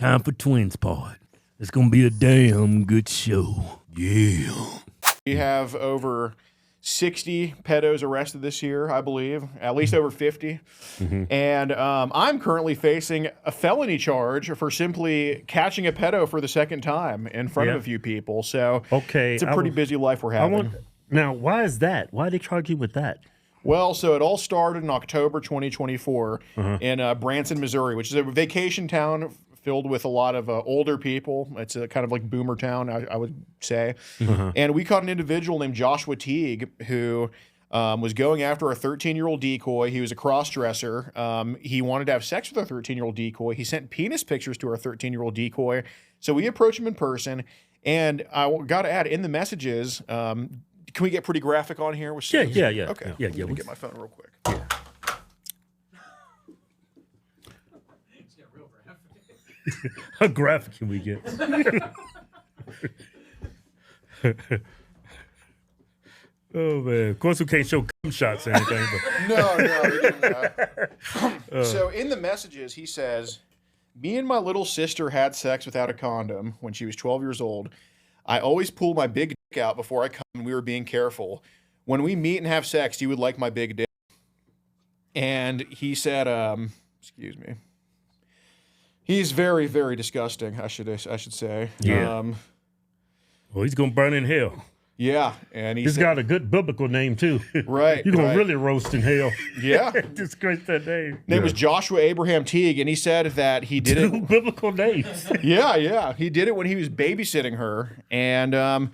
Time for Twins Pod. It's going to be a damn good show. Yeah. We have over 60 pedos arrested this year, I believe, at least over 50. And I'm currently facing a felony charge for simply catching a pedo for the second time in front of a few people. So it's a pretty busy life we're having. Now, why is that? Why did they charge you with that? Well, so it all started in October 2024 in Branson, Missouri, which is a vacation town filled with a lot of older people. It's a kind of like boomer town, I would say. And we caught an individual named Joshua Teague who was going after a 13-year-old decoy. He was a cross-dresser. He wanted to have sex with our 13-year-old decoy. He sent penis pictures to our 13-year-old decoy. So we approached him in person. And I got to add, in the messages, can we get pretty graphic on here? Yeah. Okay. Yeah. Let me get my phone real quick. How graphic can we get? Oh, man. Of course, we can't show cum shots or anything. But. No, we didn't. So in the messages, he says, me and my little sister had sex without a condom when she was 12 years old. I always pull my big dick out before I come, and we were being careful. When we meet and have sex, you would like my big dick. And he said, excuse me. He's very, very disgusting, I should say. Yeah. Well, he's going to burn in hell. Yeah. And he's got a good biblical name, too. Right. You're going to really roast in hell. Yeah. Disgrace that name. Name was Joshua Abraham Teague, and he said that he did it. Biblical names. Yeah. He did it when he was babysitting her. And,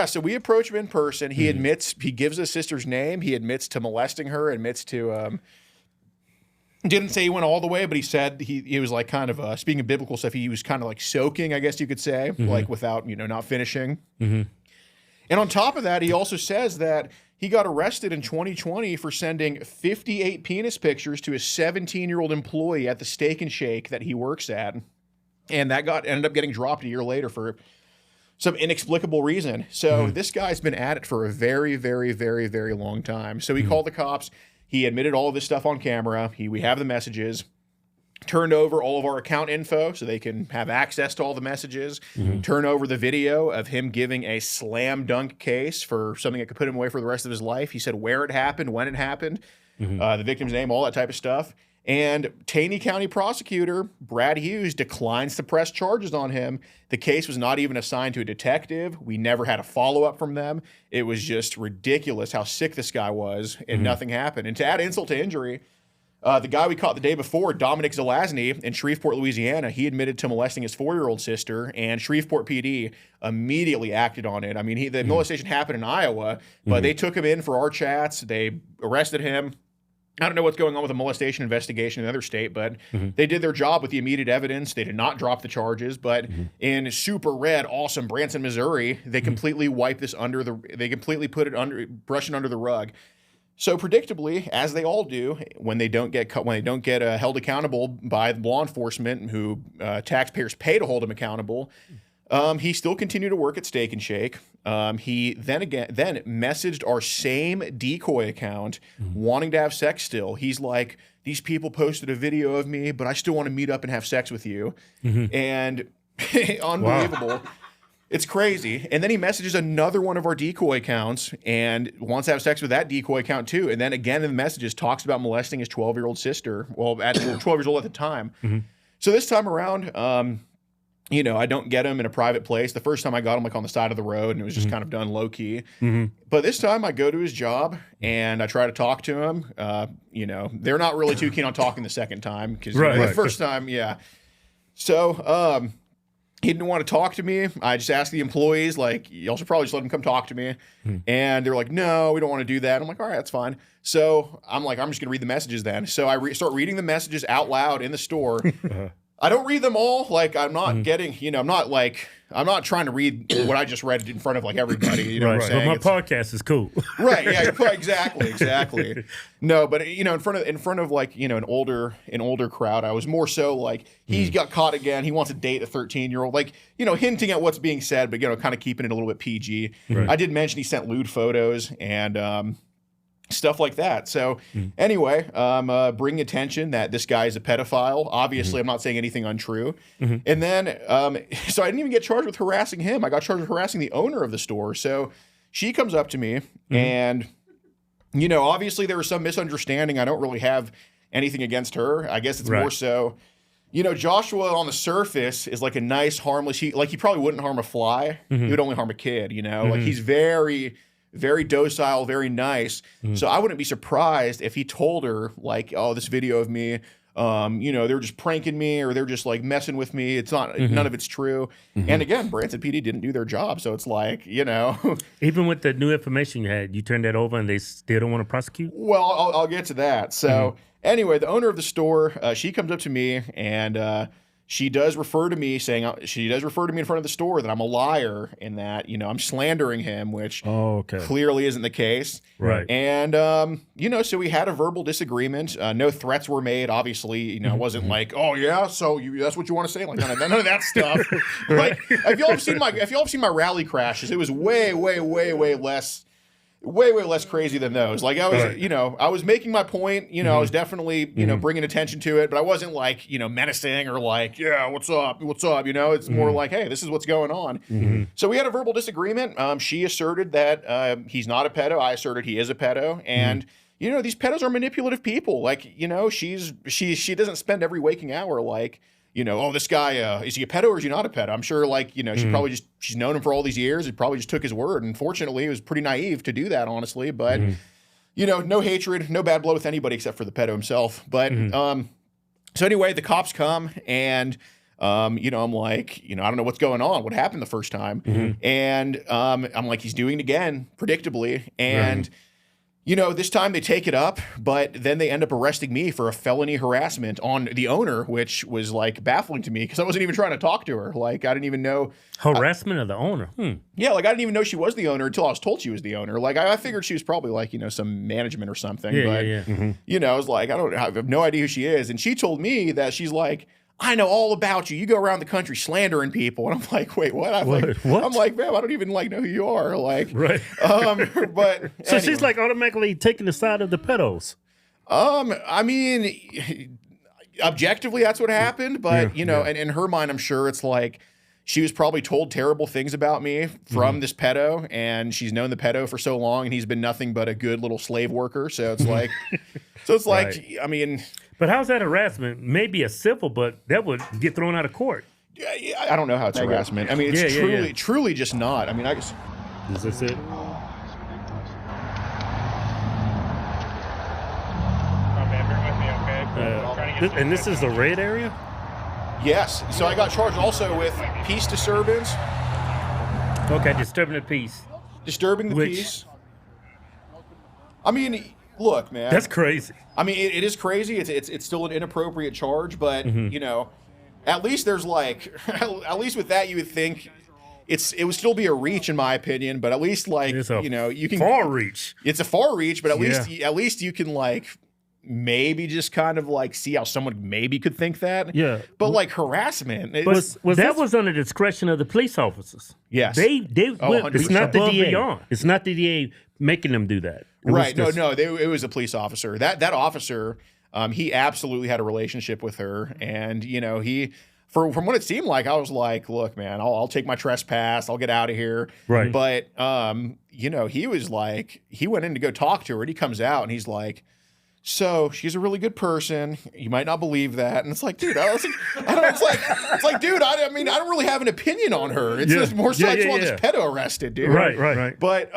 so we approach him in person. He admits, he gives his sister's name. He admits to molesting her, admits to... didn't say he went all the way, but he said he was like kind of, speaking of biblical stuff, he was kind of like soaking, I guess you could say, like without, not finishing. And on top of that, he also says that he got arrested in 2020 for sending 58 penis pictures to a 17-year-old employee at the Steak and Shake that he works at. And that ended up getting dropped a year later for some inexplicable reason. So this guy's been at it for a very, very, very, very long time. So he called the cops. He admitted all of this stuff on camera. We have the messages. Turned over all of our account info so they can have access to all the messages. Turn over the video of him giving a slam dunk case for something that could put him away for the rest of his life. He said where it happened, when it happened, the victim's name, all that type of stuff. And Taney County prosecutor Brad Hughes declines to press charges on him. The case was not even assigned to a detective. We never had a follow-up from them. It was just ridiculous how sick this guy was, and nothing happened. And to add insult to injury, the guy we caught the day before, Dominic Zelazny, in Shreveport, Louisiana, he admitted to molesting his 4-year-old sister, and Shreveport PD immediately acted on it. I mean, the molestation happened in Iowa, but they took him in for our chats. They arrested him. I don't know what's going on with a molestation investigation in another state, but they did their job with the immediate evidence. They did not drop the charges, but in super red, awesome Branson, Missouri, they completely wiped this they completely put it brush it under the rug. So predictably, as they all do, when they don't get held accountable by law enforcement who taxpayers pay to hold them accountable, he still continued to work at Steak and Shake. He then messaged our same decoy account wanting to have sex still. He's like, these people posted a video of me, but I still want to meet up and have sex with you. And unbelievable. Wow. It's crazy. And then he messages another one of our decoy accounts and wants to have sex with that decoy account too. And then again in the messages talks about molesting his 12-year-old sister. Well, at 12 years old at the time. So this time around, I don't get him in a private place. The first time I got him like on the side of the road and it was just kind of done low key. But this time I go to his job and I try to talk to him. They're not really too keen on talking the second time because the first time, So he didn't want to talk to me. I just asked the employees, like, y'all should probably just let him come talk to me. And they were like, no, we don't want to do that. I'm like, all right, that's fine. So I'm like, I'm just going to read the messages then. So I start reading the messages out loud in the store. I don't read them all. Like, I'm not getting, I'm not trying to read what I just read in front of like everybody. You know what I'm saying? But my podcast is cool. Right. Yeah. Exactly. No, but in front of like, an older crowd, I was more so like, he's got caught again. He wants to date a 13-year-old, like, hinting at what's being said, but, kind of keeping it a little bit PG. I did mention he sent lewd photos and, stuff like that. So anyway, bringing attention that this guy is a pedophile. Obviously, I'm not saying anything untrue. And then, so I didn't even get charged with harassing him. I got charged with harassing the owner of the store. So she comes up to me and, you know, obviously there was some misunderstanding. I don't really have anything against her. I guess it's more so, you know, Joshua on the surface is like a nice, harmless, he probably wouldn't harm a fly. He would only harm a kid, you know, like he's very docile, very nice. So I wouldn't be surprised if he told her like, oh, this video of me, you know, they're just pranking me or they're just like messing with me. It's not, none of it's true. And again, Branson PD didn't do their job. So it's like, you know. Even with the new information you had, you turned that over and they still don't want to prosecute? Well, I'll get to that. So anyway, the owner of the store, she comes up to me and, she does refer to me in front of the store that I'm a liar and that, you know, I'm slandering him, which clearly isn't the case. Right. And, you know, so we had a verbal disagreement. No threats were made. Obviously, you know, it wasn't like, oh yeah, so that's what you want to say? Like none of that stuff. Like if y'all have seen my rally crashes, it was way less crazy than those. Like I was, you know, I was making my point, you know, I was definitely, you know, bringing attention to it, but I wasn't like, you know, menacing or like, yeah, what's up? You know, it's more like, hey, this is what's going on. So we had a verbal disagreement. She asserted that he's not a pedo. I asserted he is a pedo. And, you know, these pedos are manipulative people. Like, you know, she doesn't spend every waking hour like, you know, oh, this guy, is he a pedo or is he not a pedo? I'm sure, like, you know, she's known him for all these years. He probably just took his word. And fortunately, it was pretty naive to do that, honestly. But, you know, no hatred, no bad blood with anybody except for the pedo himself. But, so anyway, the cops come and, you know, I'm like, you know, I don't know what's going on. What happened the first time? And I'm like, he's doing it again, predictably. And, you know, this time they take it up, but then they end up arresting me for a felony harassment on the owner, which was like baffling to me because I wasn't even trying to talk to her. Like I didn't even know harassment of the owner. Yeah, like I didn't even know she was the owner until I was told she was the owner. Like I figured she was probably like, you know, some management or something. You know, I was like, I have no idea who she is, and she told me that she's like, I know all about you. You go around the country slandering people. And I'm like, wait, what? What? I'm like, man, I don't even like know who you are. Like, right. But so anyway. She's like automatically taking the side of the pedos. I mean, objectively, that's what happened. But you know, and in her mind, I'm sure it's like she was probably told terrible things about me from this pedo, and she's known the pedo for so long, and he's been nothing but a good little slave worker. So it's like, right. I mean. But how's that harassment? Maybe a civil, but that would get thrown out of court. Yeah, I don't know how it's harassment. I mean, it's truly just not. I mean, I guess. Is this it? And this is the red area? Yes. So I got charged also with peace disturbance. Okay, disturbing the peace. Disturbing the peace. I mean, look, man. That's crazy. I mean, it is crazy. It's still an inappropriate charge, but you know, at least there's like, at least with that, you would think it would still be a reach in my opinion, but at least like, you know, you can far reach. It's a far reach, but at least you can like maybe just kind of like see how someone maybe could think that. Yeah. But like harassment, was under the discretion of the police officers. Yes. It's not the DA. It's not the DA making them do that. Right. No, it was a police officer. That officer, he absolutely had a relationship with her. And, you know, from what it seemed like, I was like, look, man, I'll take my trespass. I'll get out of here. Right. But, you know, he was like, he went in to go talk to her and he comes out and he's like, so she's a really good person. You might not believe that. And it's like, dude, it's like, dude, I mean, I don't really have an opinion on her. It's just more so I just want this pedo arrested, dude. Right. But,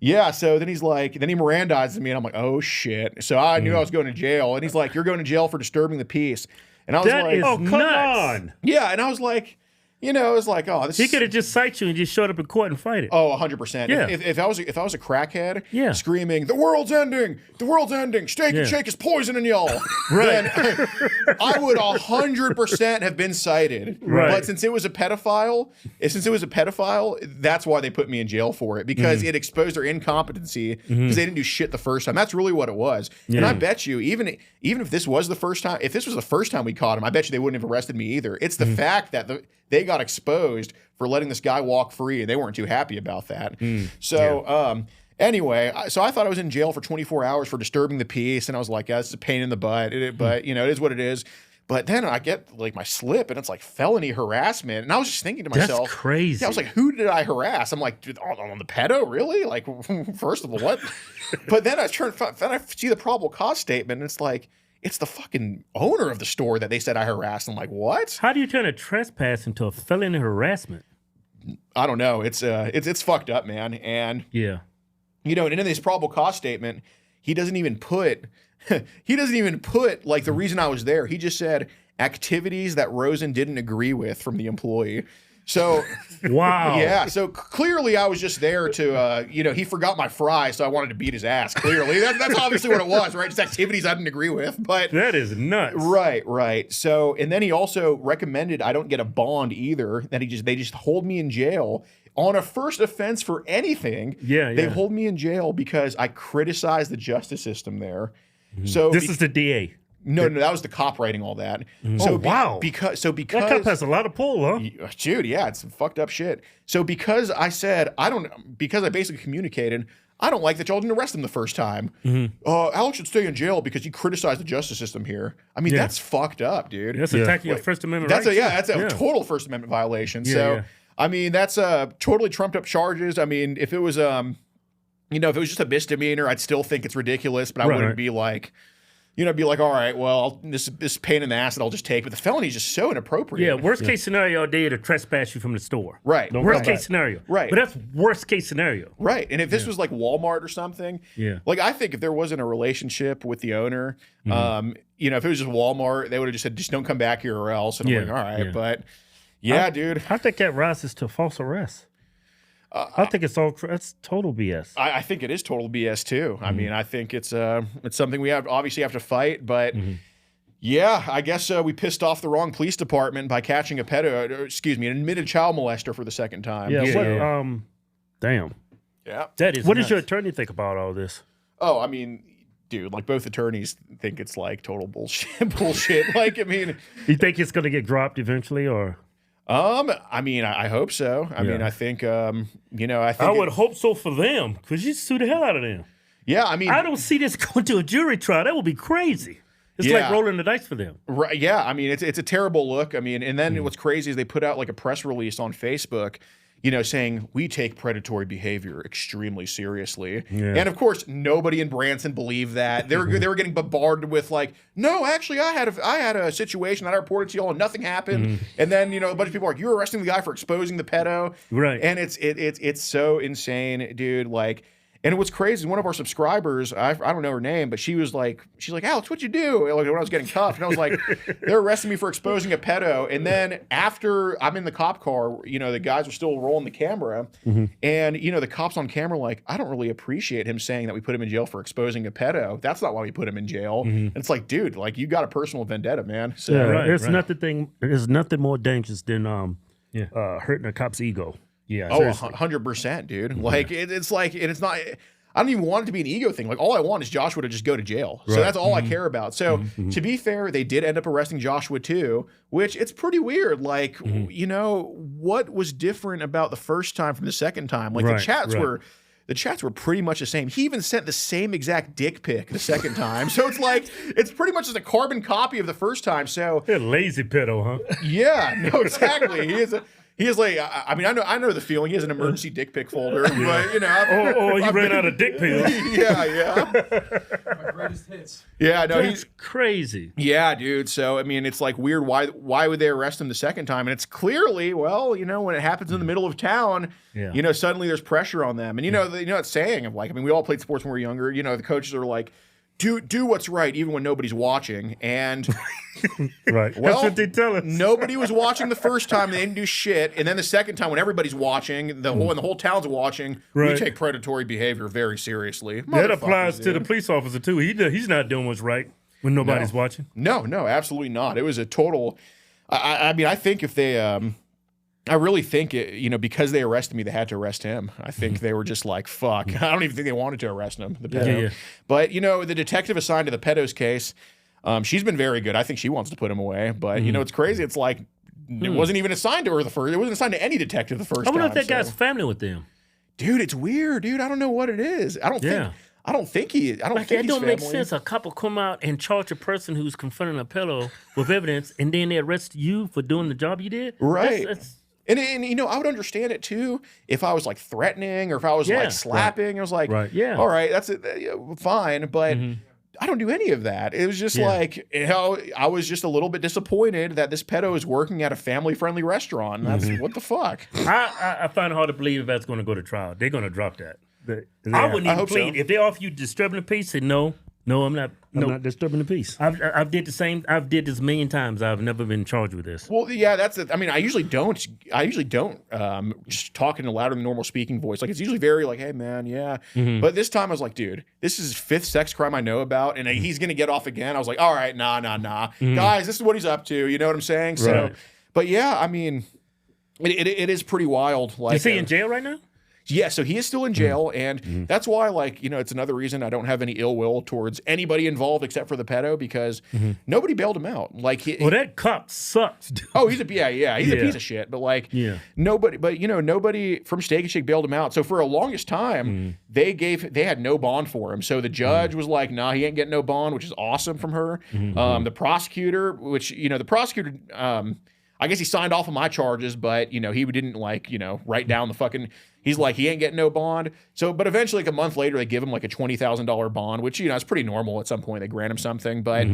yeah, so then he Mirandizes me, and I'm like, oh, shit. So I knew I was going to jail. And he's like, you're going to jail for disturbing the peace. And I was like, oh, come on. Yeah, and I was like, you know, it was like, oh, this. He could have just cited you and just showed up in court and fight it. Oh, 100%. Yeah. If I was a crackhead, screaming, the world's ending, Steak and Shake is poisoning y'all. Then I would 100% have been cited. Right. But since it was a pedophile, that's why they put me in jail for it, because it exposed their incompetency because they didn't do shit the first time. That's really what it was. Yeah. And I bet you, even if this was the first time, if this was the first time we caught him, I bet you they wouldn't have arrested me either. It's the fact that they got exposed for letting this guy walk free, and they weren't too happy about that. Anyway, so I thought I was in jail for 24 hours for disturbing the peace, and I was like, yeah, this is a pain in the butt, but, you know, it is what it is. But then I get like my slip, and it's like felony harassment. And I was just thinking to myself, that's crazy. Yeah, I was like, who did I harass? I'm like, dude, on the pedo, really? Like, first of all, what? But then I see the probable cause statement, and it's like, it's the fucking owner of the store that they said I harassed. I'm like, what? How do you turn a trespass into a felony harassment? I don't know. It's fucked up, man. And yeah, you know, and in this probable cause statement, he doesn't even put like the reason I was there. He just said activities that Rosen didn't agree with from the employee. So wow. Yeah. So clearly I was just there to, you know, he forgot my fry, so I wanted to beat his ass. Clearly that's obviously what it was, right? Just activities I didn't agree with, but that is nuts. Right. So, and then he also recommended I don't get a bond either, that they just hold me in jail on a first offense for anything. Yeah. They hold me in jail because I criticized the justice system there. So this is the DA. No, that was the cop writing all that. So wow. Because that cop has a lot of pull, huh? Dude, yeah, it's fucked up shit. So because I said because I basically communicated, I don't like that y'all didn't arrest him the first time. Alex should stay in jail because he criticized the justice system here. I mean, that's fucked up, dude. That's attacking your First Amendment that's rights. That's a total First Amendment violation. I mean, that's totally trumped up charges. I mean, if it was you know, if it was just a misdemeanor, I'd still think it's ridiculous, but I wouldn't be like, you know, all right, well, this pain in the ass that I'll just take. But the felony is just so inappropriate. Yeah, worst case scenario, they to trespass you from the store. Right. Worst case scenario. Right. But that's worst case scenario. Right. And if this was like Walmart or something, like I think if there wasn't a relationship with the owner, you know, if it was just Walmart, they would have just said, just don't come back here or else. And I'm like, all right. But dude. I think that rises to false arrest. I think that's total BS. I think it is total BS too. I mean, I think it's something we obviously have to fight, but yeah, I guess we pissed off the wrong police department by catching an admitted child molester for the second time. Damn. Yeah. That is. What does your attorney think about all this? Oh, I mean, dude, like both attorneys think it's like total bullshit. Like, I mean, you think it's going to get dropped eventually, or? I mean, I hope so. I mean, I think, you know, I would hope so for them, because you sue the hell out of them. Yeah, I mean, I don't see this going to a jury trial. That would be crazy. It's like rolling the dice for them. Right. Yeah. I mean, it's a terrible look. I mean, and then what's crazy is they put out like a press release on Facebook, you know, saying we take predatory behavior extremely seriously. Yeah. And of course, nobody in Branson believed that. They were getting bombarded with like, no, actually, I had a situation that I reported to y'all and nothing happened. And then, you know, a bunch of people are like, you're arresting the guy for exposing the pedo. Right. And it's so insane, dude. Like, and what's crazy is one of our subscribers, I don't know her name, but she's like, Alex, what'd you do? Like when I was getting cuffed, and I was like, they're arresting me for exposing a pedo. And then after I'm in the cop car, you know, the guys are still rolling the camera, and you know, the cops on camera like, I don't really appreciate him saying that we put him in jail for exposing a pedo. That's not why we put him in jail. And it's like, dude, like you got a personal vendetta, man. So there's nothing more dangerous than hurting a cop's ego. Yeah. Oh, 100%, dude. Like it's like, and it's not. I don't even want it to be an ego thing. Like all I want is Joshua to just go to jail. So that's all I care about. So to be fair, they did end up arresting Joshua too, which it's pretty weird. Like you know, what was different about the first time from the second time? Like the chats were pretty much the same. He even sent the same exact dick pic the second time. So it's like, it's pretty much just a carbon copy of the first time. So you're a lazy pedo, huh? Yeah, no, exactly. He is like, I mean, I know the feeling. He has an emergency dick pic folder, but you know. He ran out of dick pics. Yeah. My greatest hits. Yeah, no, he's crazy. Yeah, dude. So I mean, it's like weird. Why would they arrest him the second time? And it's clearly, well, you know, when it happens in the middle of town, you know, suddenly there's pressure on them. And you know that saying of like, I mean, we all played sports when we were younger. You know, the coaches are like, do what's right even when nobody's watching. And right. Well, that's what they tell us. Nobody was watching the first time, they didn't do shit. And then the second time when everybody's watching, the whole town's watching, we take predatory behavior very seriously. That applies to the police officer too. He's not doing what's right when nobody's watching. No, absolutely not. It was a total I mean, I think if they I really think it, you know, because they arrested me, they had to arrest him. I think they were just like, fuck. I don't even think they wanted to arrest him, the pedo. Yeah. But, you know, the detective assigned to the pedo's case, she's been very good. I think she wants to put him away. But, you know, it's crazy. It's like, it wasn't even assigned to her the first. It wasn't assigned to any detective the first time. I wonder if that guy's family with them. Dude, it's weird, dude. I don't know what it is. I don't think he. I don't Like, think that he's don't make family. sense. A couple come out and charge a person who's confronting a pedo with evidence, and then they arrest you for doing the job you did. Right. That's And you know, I would understand it too if I was like threatening or if I was like slapping. I was like, all right, that's it, fine. But I don't do any of that. It was just like, you know, I was just a little bit disappointed that this pedo is working at a family-friendly restaurant. That's what the fuck. I find it hard to believe if that's going to go to trial. They're going to drop that. I wouldn't even plead. If they offer you disturbing the peace, say no, I'm not. I'm not disturbing the peace. I've did the same. I've did this a million times. I've never been charged with this. Well, yeah, that's it. I mean, I usually don't just talk in a louder than normal speaking voice. Like, it's usually very like, hey, man, yeah. But this time I was like, dude, this is his 5th sex crime I know about, and he's going to get off again. I was like, all right, nah. Guys, this is what he's up to. You know what I'm saying? So, but yeah, I mean, it is pretty wild. Like, is he in jail right now? Yeah, so he is still in jail, and that's why, like, you know, it's another reason I don't have any ill will towards anybody involved except for the pedo, because nobody bailed him out. Like, that cop sucks, dude. Oh, he's a piece of shit. But like, nobody from Steak and Shake bailed him out. So for a longest time, they had no bond for him. So the judge was like, nah, he ain't getting no bond, which is awesome from her. The prosecutor, I guess he signed off on my charges, but, you know, he didn't, like, you know, write down the fucking, he's like, he ain't getting no bond. So, but eventually, like a month later, they give him like a $20,000 bond, which, you know, is pretty normal at some point. They grant him something, but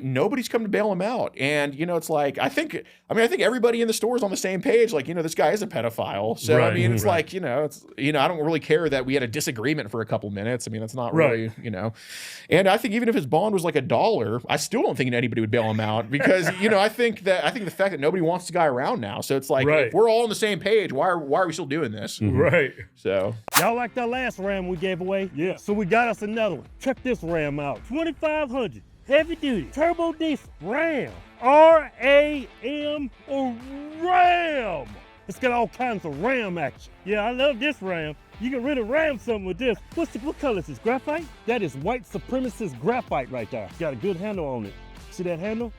nobody's come to bail him out. And, you know, it's like, I think everybody in the store is on the same page. Like, you know, this guy is a pedophile. So, I mean, it's like, you know, I don't really care that we had a disagreement for a couple minutes. I mean, that's not really, you know, and I think even if his bond was like $1, I still don't think anybody would bail him out because, you know, I think the fact that nobody wants the guy around now. So it's like, if we're all on the same page, why are we still doing this? Right. So y'all like that last Ram we gave away? Yeah. So we got us another one. Check this Ram out. 2500 heavy duty turbo diesel Ram. R-A-M or Ram. It's got all kinds of Ram action. Yeah, I love this Ram. You can really ram something with this. What color is this? Graphite? That is white supremacist graphite right there. Got a good handle on it. See that handle?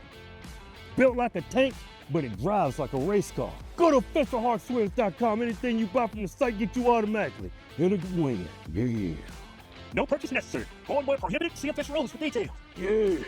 Built like a tank, but it drives like a race car. Go to officialhardswims.com. Anything you buy from the site get you automatically in a win. Yeah. No purchase necessary. Going where prohibited. See official rules for details. Yeah.